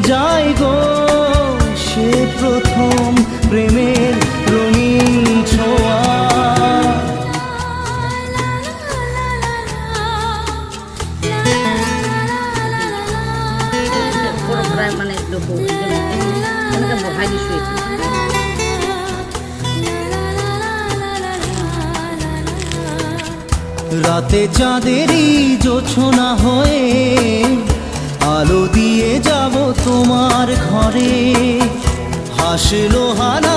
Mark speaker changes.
Speaker 1: যাই গো সে প্রথম প্রেমের রঙিন ছোঁয়া। রাতে চাঁদেরই জোছনা হয়ে আলো দিয়ে যাব তোমার ঘরে, হাসলো হানা